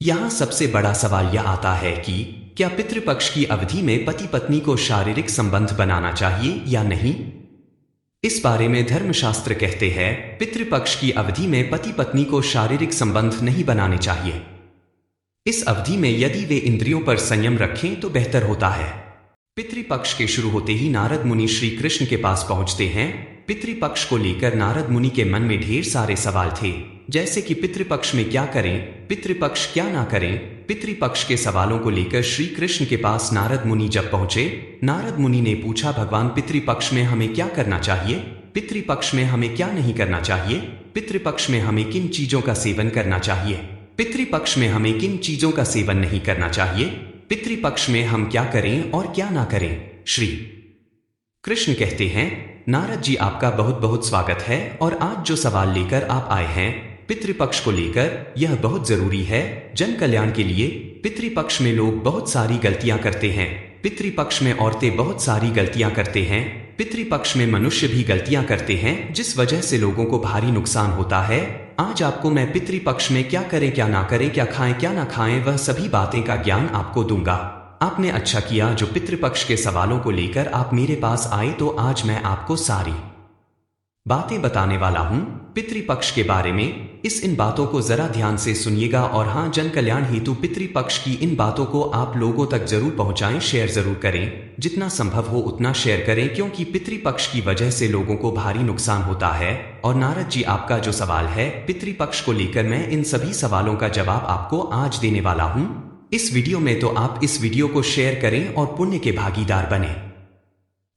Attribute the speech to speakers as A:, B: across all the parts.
A: यहाँ सबसे बड़ा सवाल यह आता है कि क्या पितृपक्ष की अवधि में पति पत्नी को शारीरिक संबंध बनाना चाहिए या नहीं। इस बारे में धर्मशास्त्र कहते हैं पितृपक्ष की अवधि में पति पत्नी को शारीरिक संबंध नहीं बनाने चाहिए। इस अवधि में यदि वे इंद्रियों पर संयम रखें तो बेहतर होता है। पितृपक्ष के शुरू होते ही नारद मुनि श्री कृष्ण के पास पहुंचते हैं। पितृपक्ष को लेकर नारद मुनि के मन में ढेर सारे सवाल थे, जैसे कि पितृपक्ष में क्या करें, पितृपक्ष क्या ना करें। पितृपक्ष के सवालों को लेकर श्री कृष्ण के पास नारद मुनि जब पहुंचे, नारद मुनि ने पूछा, भगवान पितृपक्ष में हमें क्या करना चाहिए, पितृपक्ष में हमें क्या नहीं करना चाहिए, पितृपक्ष में हमें किन चीजों का सेवन करना चाहिए, पितृपक्ष में हमें किन चीजों का सेवन नहीं करना चाहिए, पितृपक्ष में हम क्या करें और क्या ना करें। श्री कृष्ण कहते हैं, नारद जी आपका बहुत बहुत स्वागत है और आज जो सवाल लेकर आप आए हैं पितृपक्ष को लेकर, यह बहुत जरूरी है जन कल्याण के लिए। पितृपक्ष में लोग बहुत सारी गलतियां करते हैं, पितृपक्ष में औरतें बहुत सारी गलतियां करते हैं, पितृपक्ष में मनुष्य भी गलतियां करते हैं, जिस वजह से लोगों को भारी नुकसान होता है। आज आपको मैं पितृपक्ष में क्या करें क्या ना करें, क्या खाएं क्या ना खाएं, वह सभी बातें का ज्ञान आपको दूंगा। आपने अच्छा किया जो पितृपक्ष के सवालों को लेकर आप मेरे पास आए, तो आज मैं आपको सारी बातें बताने वाला हूं पितृपक्ष के बारे में। इन बातों को जरा ध्यान से सुनिएगा और हाँ, जन कल्याण हेतु पितृपक्ष की इन बातों को आप लोगों तक जरूर पहुंचाएं, शेयर जरूर करें, जितना संभव हो उतना शेयर करें, क्योंकि पितृपक्ष की वजह से लोगों को भारी नुकसान होता है। और नारद जी आपका जो सवाल है पितृपक्ष को लेकर, मैं इन सभी सवालों का जवाब आपको आज देने वाला हूं इस वीडियो में, तो आप इस वीडियो को शेयर करें और पुण्य के भागीदार बने।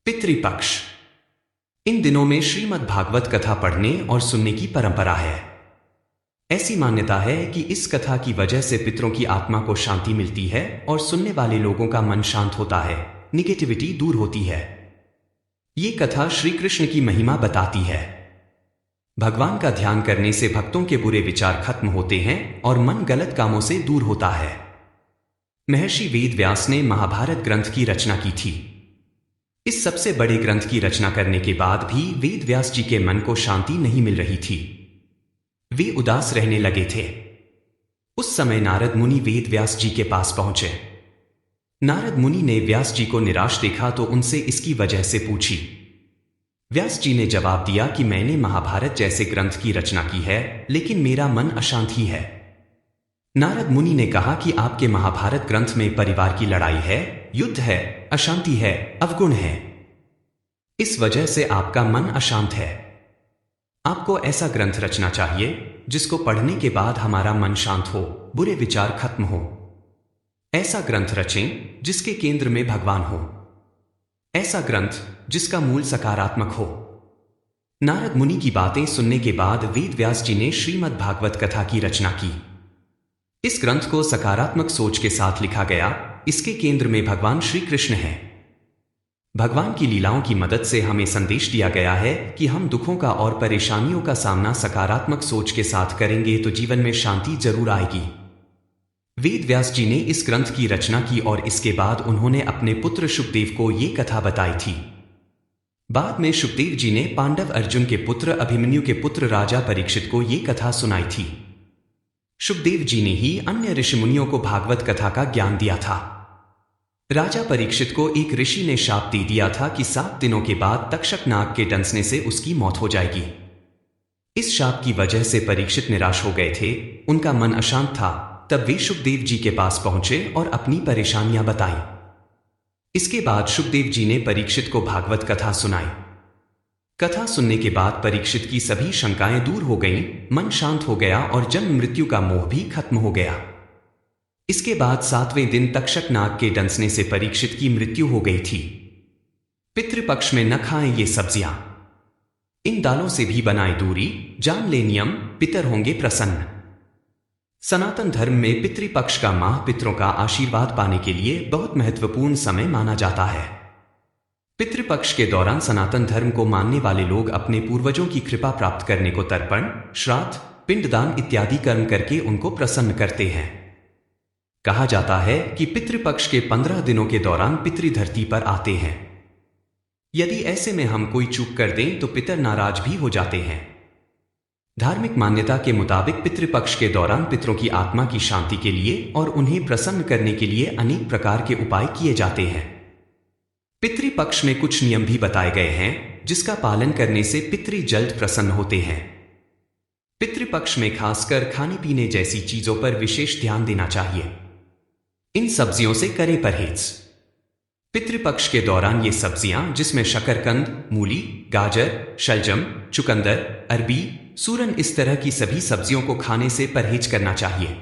A: पितृपक्ष, इन दिनों में श्रीमद् भागवत कथा पढ़ने और सुनने की परंपरा है। ऐसी मान्यता है कि इस कथा की वजह से पितरों की आत्मा को शांति मिलती है और सुनने वाले लोगों का मन शांत होता है, निगेटिविटी दूर होती है। ये कथा श्री कृष्ण की महिमा बताती है। भगवान का ध्यान करने से भक्तों के बुरे विचार खत्म होते हैं और मन गलत कामों से दूर होता है। महर्षि वेद व्यास ने महाभारत ग्रंथ की रचना की थी। इस सबसे बड़े ग्रंथ की रचना करने के बाद भी वेद व्यास जी के मन को शांति नहीं मिल रही थी, वे उदास रहने लगे थे। उस समय नारद मुनि वेद व्यास जी के पास पहुंचे। नारद मुनि ने व्यास जी को निराश देखा तो उनसे इसकी वजह से पूछी। व्यास जी ने जवाब दिया कि मैंने महाभारत जैसे ग्रंथ की रचना की है, लेकिन मेरा मन अशांत ही है। नारद मुनि ने कहा कि आपके महाभारत ग्रंथ में परिवार की लड़ाई है, युद्ध है, अशांति है, अवगुण है, इस वजह से आपका मन अशांत है। आपको ऐसा ग्रंथ रचना चाहिए जिसको पढ़ने के बाद हमारा मन शांत हो, बुरे विचार खत्म हो। ऐसा ग्रंथ रचें जिसके केंद्र में भगवान हो, ऐसा ग्रंथ जिसका मूल सकारात्मक हो। नारद मुनि की बातें सुनने के बाद वेद व्यास जी ने श्रीमद् भागवत कथा की रचना की। इस ग्रंथ को सकारात्मक सोच के साथ लिखा गया। इसके केंद्र में भगवान श्री कृष्ण है। भगवान की लीलाओं की मदद से हमें संदेश दिया गया है कि हम दुखों का और परेशानियों का सामना सकारात्मक सोच के साथ करेंगे तो जीवन में शांति जरूर आएगी। वेद व्यास जी ने इस ग्रंथ की रचना की और इसके बाद उन्होंने अपने पुत्र शुकदेव को ये कथा बताई थी। बाद में शुकदेव जी ने पांडव अर्जुन के पुत्र अभिमन्यु के पुत्र राजा परीक्षित को ये कथा सुनाई थी। शुकदेव जी ने ही अन्य ऋषि मुनियों को भागवत कथा का ज्ञान दिया था। राजा परीक्षित को एक ऋषि ने शाप दे दिया था कि 7 दिनों के बाद तक्षक नाग के डंसने से उसकी मौत हो जाएगी। इस शाप की वजह से परीक्षित निराश हो गए थे, उनका मन अशांत था। तब वे शुकदेव जी के पास पहुंचे और अपनी परेशानियां बताई। इसके बाद शुकदेव जी ने परीक्षित को भागवत कथा सुनाई। कथा सुनने के बाद परीक्षित की सभी शंकाएं दूर हो गईं, मन शांत हो गया और जन्म मृत्यु का मोह भी खत्म हो गया। इसके बाद 7वें दिन तक्षक नाग के डंसने से परीक्षित की मृत्यु हो गई थी। पितृपक्ष में न खाएं ये सब्जियां, इन दालों से भी बनाएं दूरी, जान ले नियम, पितर होंगे प्रसन्न। सनातन धर्म में पितृपक्ष का माह पितरों का आशीर्वाद पाने के लिए बहुत महत्वपूर्ण समय माना जाता है। पितृपक्ष के दौरान सनातन धर्म को मानने वाले लोग अपने पूर्वजों की कृपा प्राप्त करने को तर्पण, श्राद्ध, पिंडदान इत्यादि कर्म करके उनको प्रसन्न करते हैं। कहा जाता है कि पितृपक्ष के 15 दिनों के दौरान पितृ धरती पर आते हैं। यदि ऐसे में हम कोई चूक कर दें तो पितर नाराज भी हो जाते हैं। धार्मिक मान्यता के मुताबिक पितृपक्ष के दौरान पितरों की आत्मा की शांति के लिए और उन्हें प्रसन्न करने के लिए अनेक प्रकार के उपाय किए जाते हैं। पितृपक्ष में कुछ नियम भी बताए गए हैं जिसका पालन करने से पितृ जल्द प्रसन्न होते हैं। पितृपक्ष में खासकर खाने पीने जैसी चीजों पर विशेष ध्यान देना चाहिए। इन सब्जियों से करें परहेज। पितृपक्ष के दौरान ये सब्जियां जिसमें शकरकंद, मूली, गाजर, शलजम, चुकंदर, अरबी, सूरन इस तरह की सभी सब्जियों को खाने से परहेज करना चाहिए।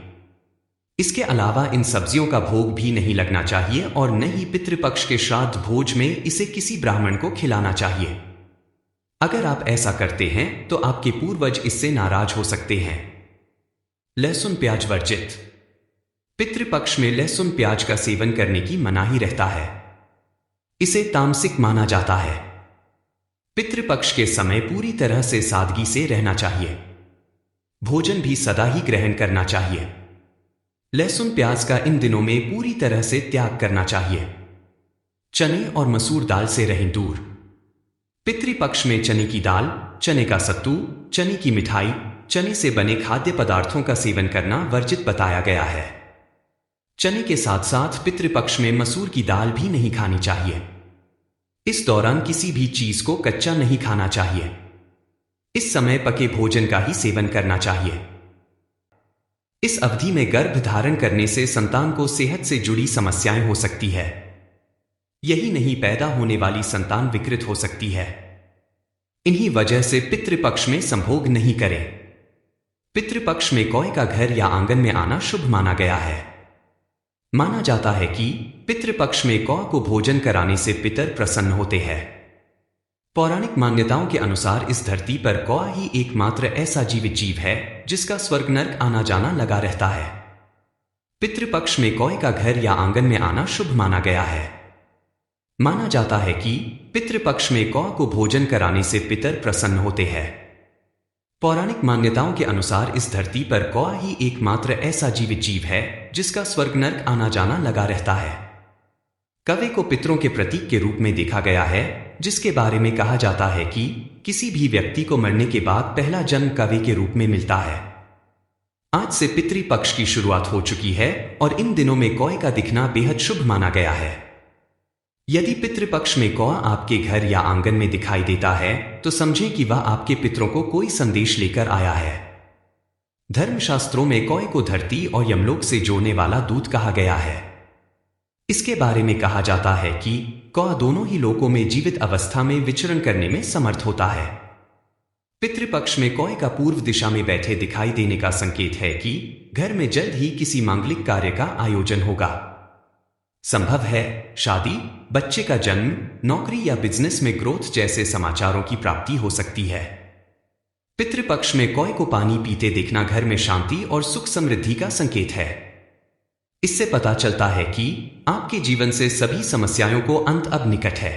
A: इसके अलावा इन सब्जियों का भोग भी नहीं लगना चाहिए और न ही पितृपक्ष के श्राद्ध भोज में इसे किसी ब्राह्मण को खिलाना चाहिए। अगर आप ऐसा करते हैं तो आपके पूर्वज इससे नाराज हो सकते हैं। लहसुन प्याज वर्जित। पितृपक्ष में लहसुन प्याज का सेवन करने की मनाही रहता है। इसे तामसिक माना जाता है। पितृपक्ष के समय पूरी तरह से सादगी से रहना चाहिए। भोजन भी सदा ही ग्रहण करना चाहिए। लहसुन प्याज का इन दिनों में पूरी तरह से त्याग करना चाहिए। चने और मसूर दाल से रहें दूर। पितृपक्ष में चने की दाल, चने का सत्तू, चने की मिठाई, चने से बने खाद्य पदार्थों का सेवन करना वर्जित बताया गया है। चने के साथ साथ पितृपक्ष में मसूर की दाल भी नहीं खानी चाहिए। इस दौरान किसी भी चीज को कच्चा नहीं खाना चाहिए। इस समय पके भोजन का ही सेवन करना चाहिए। इस अवधि में गर्भ धारण करने से संतान को सेहत से जुड़ी समस्याएं हो सकती है। यही नहीं, पैदा होने वाली संतान विकृत हो सकती है। इन्हीं वजह से पितृपक्ष में संभोग नहीं करें। पितृपक्ष में कौए का घर या आंगन में आना शुभ माना गया है। माना जाता है कि पितृपक्ष में कौआ को भोजन कराने से पितर प्रसन्न होते हैं। पौराणिक मान्यताओं के अनुसार इस धरती पर कौआ ही एकमात्र ऐसा जीवित जीव है जिसका स्वर्ग नर्क आना जाना लगा रहता है। पितृपक्ष में कौए का घर या आंगन में आना शुभ माना गया है। माना जाता है कि पितृपक्ष में कौआ को भोजन कराने से पितर प्रसन्न होते हैं। पौराणिक मान्यताओं के अनुसार इस धरती पर कौआ ही एकमात्र ऐसा जीवित जीव है जिसका स्वर्ग नर्क आना जाना लगा रहता है। कौवे को पितरों के प्रतीक के रूप में देखा गया है, जिसके बारे में कहा जाता है कि किसी भी व्यक्ति को मरने के बाद पहला जन्म कौवे के रूप में मिलता है। आज से पितृपक्ष की शुरुआत हो चुकी है और इन दिनों में कौए का दिखना बेहद शुभ माना गया है। यदि पितृपक्ष में कौआ आपके घर या आंगन में दिखाई देता है तो समझें कि वह आपके पितरों को कोई संदेश लेकर आया है। धर्मशास्त्रों में कौए को धरती और यमलोक से जोड़ने वाला दूत कहा गया है। इसके बारे में कहा जाता है कि कौआ दोनों ही लोकों में जीवित अवस्था में विचरण करने में समर्थ होता है। पितृपक्ष में कौए का पूर्व दिशा में बैठे दिखाई देने का संकेत है कि घर में जल्द ही किसी मांगलिक कार्य का आयोजन होगा। संभव है शादी, बच्चे का जन्म, नौकरी या बिजनेस में ग्रोथ जैसे समाचारों की प्राप्ति हो सकती है। पितृपक्ष में कौए को पानी पीते देखना घर में शांति और सुख समृद्धि का संकेत है। इससे पता चलता है कि आपके जीवन से सभी समस्याओं को अंत अब निकट है।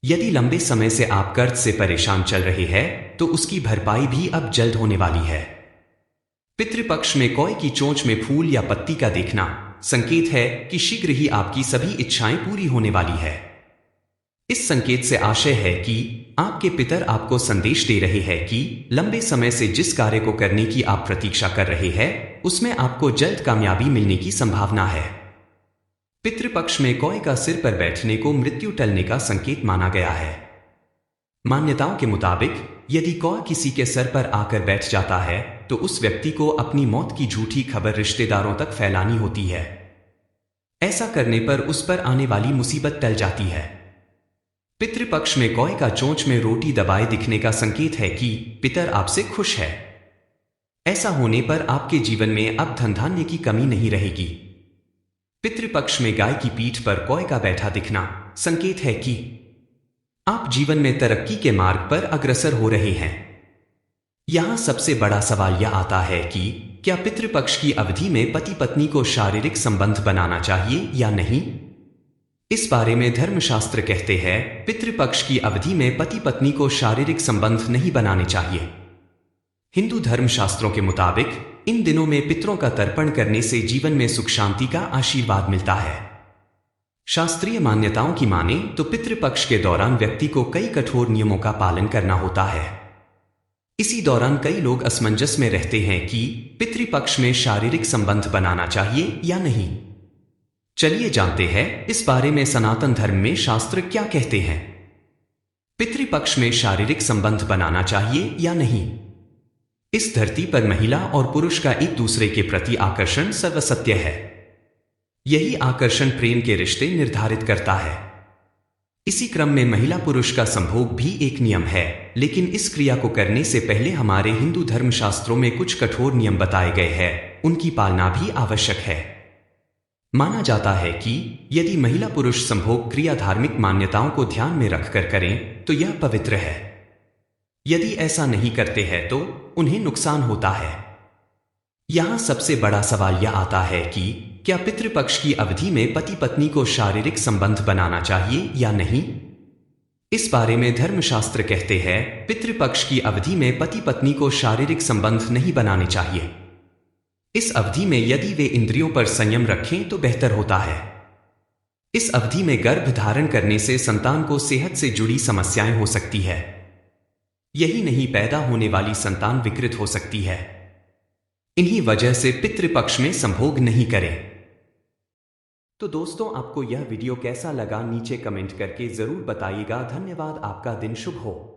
A: यदि लंबे समय से आप कर्ज से परेशान चल रहे हैं तो उसकी भरपाई भी अब जल्द होने वाली है। पितृपक्ष में कौए की चोंच में फूल या पत्ती का देखना संकेत है कि शीघ्र ही आपकी सभी इच्छाएं पूरी होने वाली है। इस संकेत से आशय है कि आपके पितर आपको संदेश दे रहे हैं कि लंबे समय से जिस कार्य को करने की आप प्रतीक्षा कर रहे हैं उसमें आपको जल्द कामयाबी मिलने की संभावना है। पितृपक्ष में कौए का सिर पर बैठने को मृत्यु टलने का संकेत माना गया है। मान्यताओं के मुताबिक यदि कौआ किसी के सर पर आकर बैठ जाता है तो उस व्यक्ति को अपनी मौत की झूठी खबर रिश्तेदारों तक फैलानी होती है। ऐसा करने पर उस पर आने वाली मुसीबत टल जाती है। पितृपक्ष में कौए का चोंच में रोटी दबाए दिखने का संकेत है कि पितर आपसे खुश है। ऐसा होने पर आपके जीवन में अब धन धान्य की कमी नहीं रहेगी। पितृपक्ष में गाय की पीठ पर कौए का बैठा दिखना संकेत है कि आप जीवन में तरक्की के मार्ग पर अग्रसर हो रहे हैं। यहां सबसे बड़ा सवाल यह आता है कि क्या पितृपक्ष की अवधि में पति पत्नी को शारीरिक संबंध बनाना चाहिए या नहीं। इस बारे में धर्मशास्त्र कहते हैं पितृपक्ष की अवधि में पति पत्नी को शारीरिक संबंध नहीं बनाने चाहिए। हिंदू धर्मशास्त्रों के मुताबिक इन दिनों में पितरों का तर्पण करने से जीवन में सुख शांति का आशीर्वाद मिलता है। शास्त्रीय मान्यताओं की माने तो पितृपक्ष के दौरान व्यक्ति को कई कठोर नियमों का पालन करना होता है। इसी दौरान कई लोग असमंजस में रहते हैं कि पितृपक्ष में शारीरिक संबंध बनाना चाहिए या नहीं। चलिए जानते हैं इस बारे में सनातन धर्म में शास्त्र क्या कहते हैं। पितृपक्ष में शारीरिक संबंध बनाना चाहिए या नहीं। इस धरती पर महिला और पुरुष का एक दूसरे के प्रति आकर्षण सर्वसत्य है। यही आकर्षण प्रेम के रिश्ते निर्धारित करता है। इसी क्रम में महिला पुरुष का संभोग भी एक नियम है, लेकिन इस क्रिया को करने से पहले हमारे हिंदू धर्मशास्त्रों में कुछ कठोर नियम बताए गए हैं, उनकी पालना भी आवश्यक है। माना जाता है कि यदि महिला पुरुष संभोग क्रिया धार्मिक मान्यताओं को ध्यान में रखकर करें तो यह पवित्र है। यदि ऐसा नहीं करते हैं तो उन्हें नुकसान होता है। यहां सबसे बड़ा सवाल यह आता है कि क्या पितृपक्ष की अवधि में पति पत्नी को शारीरिक संबंध बनाना चाहिए या नहीं। इस बारे में धर्मशास्त्र कहते हैं पितृपक्ष की अवधि में पति पत्नी को शारीरिक संबंध नहीं बनाने चाहिए। इस अवधि में यदि वे इंद्रियों पर संयम रखें तो बेहतर होता है। इस अवधि में गर्भ धारण करने से संतान को सेहत से जुड़ी समस्याएं हो सकती है। यही नहीं, पैदा होने वाली संतान विकृत हो सकती है। इन्हीं वजह से पितृपक्ष में संभोग नहीं करें। तो दोस्तों, आपको यह वीडियो कैसा लगा नीचे कमेंट करके जरूर बताइएगा। धन्यवाद। आपका दिन शुभ हो।